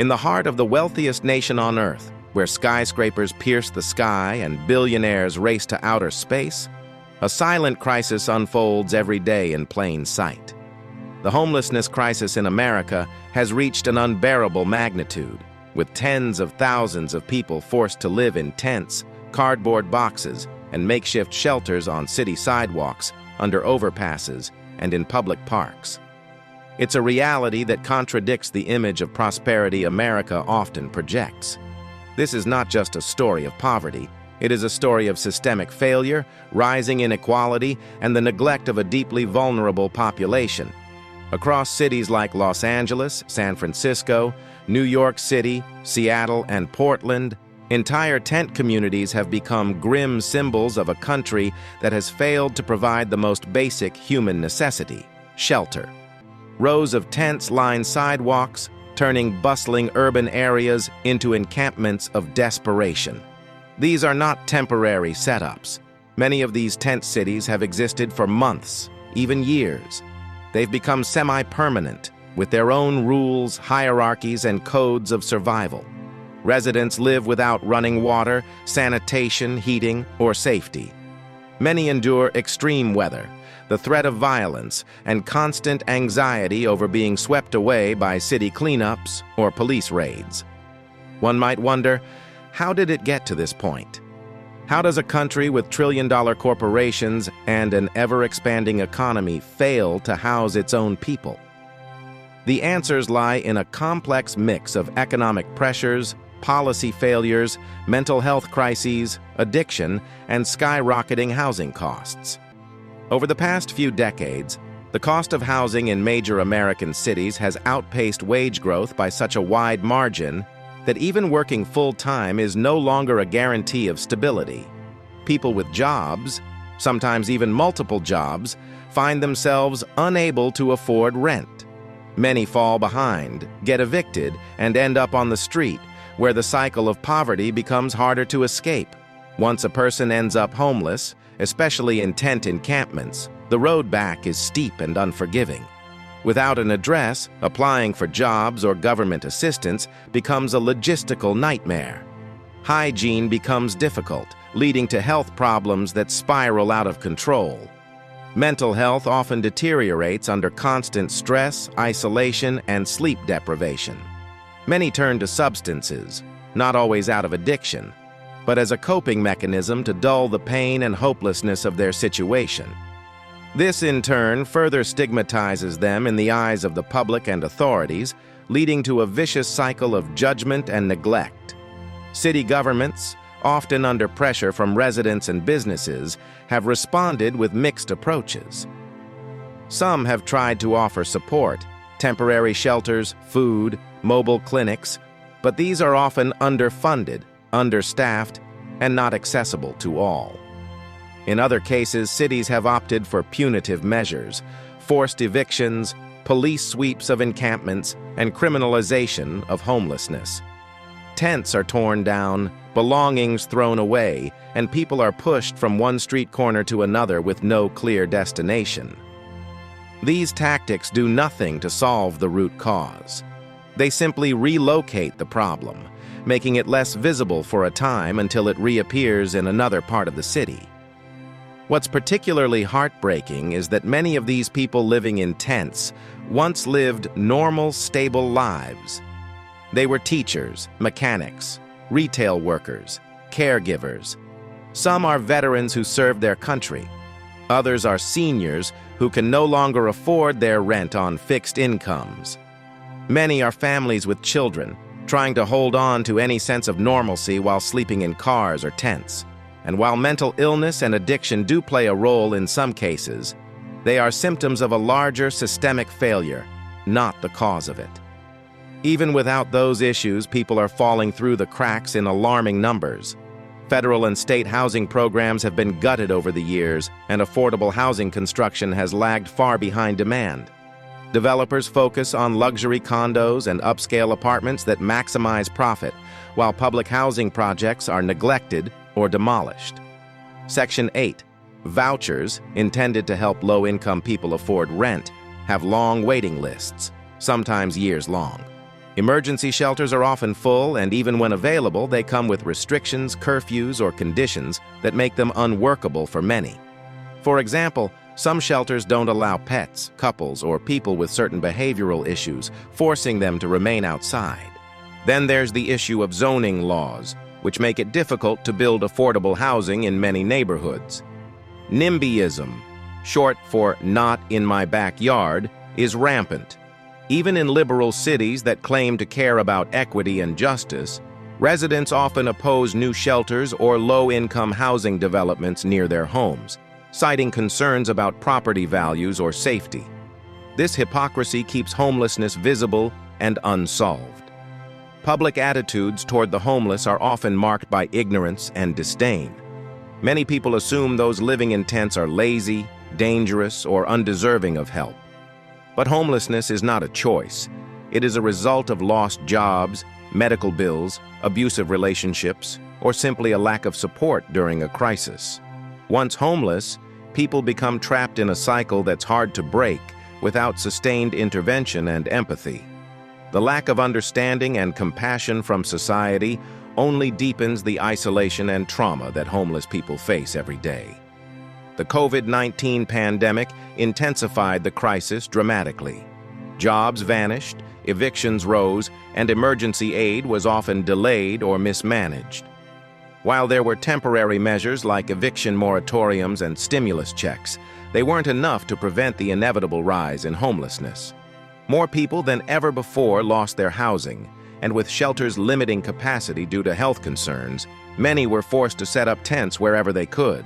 In the heart of the wealthiest nation on Earth, where skyscrapers pierce the sky and billionaires race to outer space, a silent crisis unfolds every day in plain sight. The homelessness crisis in America has reached an unbearable magnitude, with tens of thousands of people forced to live in tents, cardboard boxes, and makeshift shelters on city sidewalks, under overpasses, and in public parks. It's a reality that contradicts the image of prosperity America often projects. This is not just a story of poverty. It is a story of systemic failure, rising inequality, and the neglect of a deeply vulnerable population. Across cities like Los Angeles, San Francisco, New York City, Seattle, and Portland, entire tent communities have become grim symbols of a country that has failed to provide the most basic human necessity: shelter. Rows of tents line sidewalks, turning bustling urban areas into encampments of desperation. These are not temporary setups. Many of these tent cities have existed for months, even years. They've become semi-permanent, with their own rules, hierarchies, and codes of survival. Residents live without running water, sanitation, heating, or safety. Many endure extreme weather, the threat of violence, and constant anxiety over being swept away by city cleanups or police raids. One might wonder, how did it get to this point? How does a country with trillion-dollar corporations and an ever-expanding economy fail to house its own people? The answers lie in a complex mix of economic pressures, policy failures, mental health crises, addiction, and skyrocketing housing costs. Over the past few decades, the cost of housing in major American cities has outpaced wage growth by such a wide margin that even working full-time is no longer a guarantee of stability. People with jobs, sometimes even multiple jobs, find themselves unable to afford rent. Many fall behind, get evicted, and end up on the street, where the cycle of poverty becomes harder to escape. Once a person ends up homeless, especially in tent encampments, the road back is steep and unforgiving. Without an address, applying for jobs or government assistance becomes a logistical nightmare. Hygiene becomes difficult, leading to health problems that spiral out of control. Mental health often deteriorates under constant stress, isolation, and sleep deprivation. Many turn to substances, not always out of addiction, but as a coping mechanism to dull the pain and hopelessness of their situation. This, in turn, further stigmatizes them in the eyes of the public and authorities, leading to a vicious cycle of judgment and neglect. City governments, often under pressure from residents and businesses, have responded with mixed approaches. Some have tried to offer support, temporary shelters, food, mobile clinics, but these are often underfunded, understaffed, and not accessible to all. In other cases, cities have opted for punitive measures, forced evictions, police sweeps of encampments, and criminalization of homelessness. Tents are torn down, belongings thrown away, and people are pushed from one street corner to another with no clear destination. These tactics do nothing to solve the root cause. They simply relocate the problem, making it less visible for a time until it reappears in another part of the city. What's particularly heartbreaking is that many of these people living in tents once lived normal, stable lives. They were teachers, mechanics, retail workers, caregivers. Some are veterans who served their country. Others are seniors who can no longer afford their rent on fixed incomes. Many are families with children, trying to hold on to any sense of normalcy while sleeping in cars or tents. And while mental illness and addiction do play a role in some cases, they are symptoms of a larger systemic failure, not the cause of it. Even without those issues, people are falling through the cracks in alarming numbers. Federal and state housing programs have been gutted over the years, and affordable housing construction has lagged far behind demand. Developers focus on luxury condos and upscale apartments that maximize profit, while public housing projects are neglected or demolished. Section 8. Vouchers, intended to help low-income people afford rent, have long waiting lists, sometimes years long. Emergency shelters are often full, and even when available, they come with restrictions, curfews, or conditions that make them unworkable for many. For example, some shelters don't allow pets, couples, or people with certain behavioral issues, forcing them to remain outside. Then there's the issue of zoning laws, which make it difficult to build affordable housing in many neighborhoods. NIMBYism, short for not in my backyard, is rampant. Even in liberal cities that claim to care about equity and justice, residents often oppose new shelters or low-income housing developments near their homes, citing concerns about property values or safety. This hypocrisy keeps homelessness visible and unsolved. Public attitudes toward the homeless are often marked by ignorance and disdain. Many people assume those living in tents are lazy, dangerous, or undeserving of help. But homelessness is not a choice. It is a result of lost jobs, medical bills, abusive relationships, or simply a lack of support during a crisis. Once homeless, people become trapped in a cycle that's hard to break without sustained intervention and empathy. The lack of understanding and compassion from society only deepens the isolation and trauma that homeless people face every day. The COVID-19 pandemic intensified the crisis dramatically. Jobs vanished, evictions rose, and emergency aid was often delayed or mismanaged. While there were temporary measures like eviction moratoriums and stimulus checks, they weren't enough to prevent the inevitable rise in homelessness. More people than ever before lost their housing, and with shelters limiting capacity due to health concerns, many were forced to set up tents wherever they could.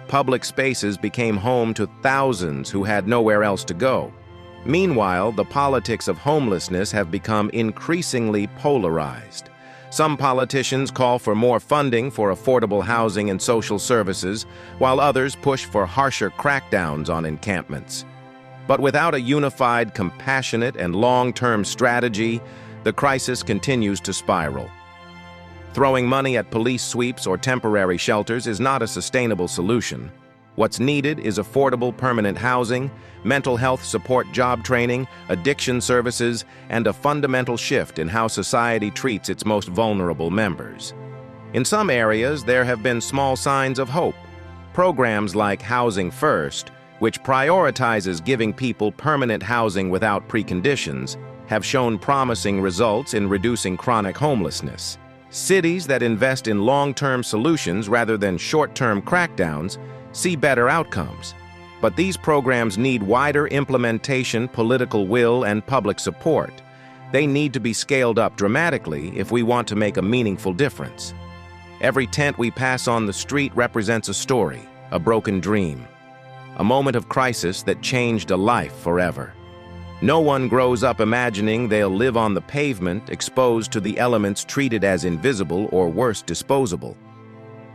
Public spaces became home to thousands who had nowhere else to go. Meanwhile, the politics of homelessness have become increasingly polarized. Some politicians call for more funding for affordable housing and social services, while others push for harsher crackdowns on encampments. But without a unified, compassionate, and long-term strategy, the crisis continues to spiral. Throwing money at police sweeps or temporary shelters is not a sustainable solution. What's needed is affordable permanent housing, mental health support job training, addiction services, and a fundamental shift in how society treats its most vulnerable members. In some areas, there have been small signs of hope. Programs like Housing First, which prioritizes giving people permanent housing without preconditions, have shown promising results in reducing chronic homelessness. Cities that invest in long-term solutions rather than short-term crackdowns see better outcomes. But these programs need wider implementation, political will, and public support. They need to be scaled up dramatically if we want to make a meaningful difference. Every tent we pass on the street represents a story, a broken dream, a moment of crisis that changed a life forever. No one grows up imagining they'll live on the pavement, exposed to the elements treated as invisible or worse, disposable.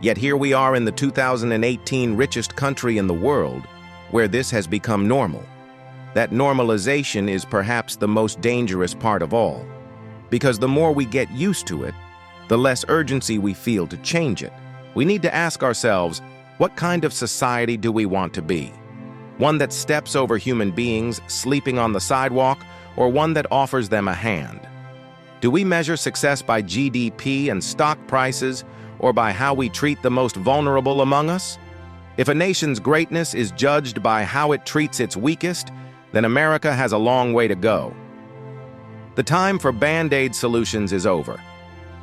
Yet here we are in the 2018 richest country in the world, where this has become normal. That normalization is perhaps the most dangerous part of all, because the more we get used to it, the less urgency we feel to change it. We need to ask ourselves, what kind of society do we want to be? One that steps over human beings sleeping on the sidewalk, or one that offers them a hand? Do we measure success by GDP and stock prices, or by how we treat the most vulnerable among us? If a nation's greatness is judged by how it treats its weakest, then America has a long way to go. The time for Band-Aid solutions is over.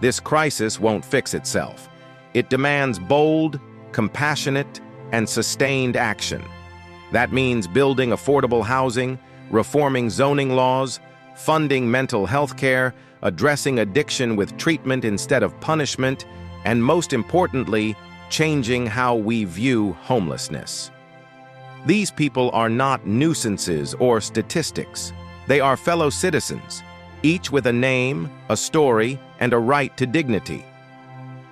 This crisis won't fix itself. It demands bold, compassionate, and sustained action. That means building affordable housing, reforming zoning laws, funding mental health care, addressing addiction with treatment instead of punishment, and most importantly, changing how we view homelessness. These people are not nuisances or statistics. They are fellow citizens, each with a name, a story, and a right to dignity.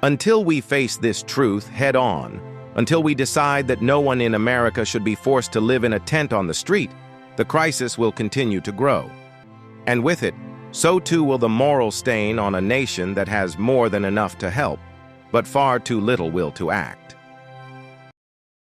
Until we face this truth head-on, until we decide that no one in America should be forced to live in a tent on the street, the crisis will continue to grow. And with it, so too will the moral stain on a nation that has more than enough to help, but far too little will to act.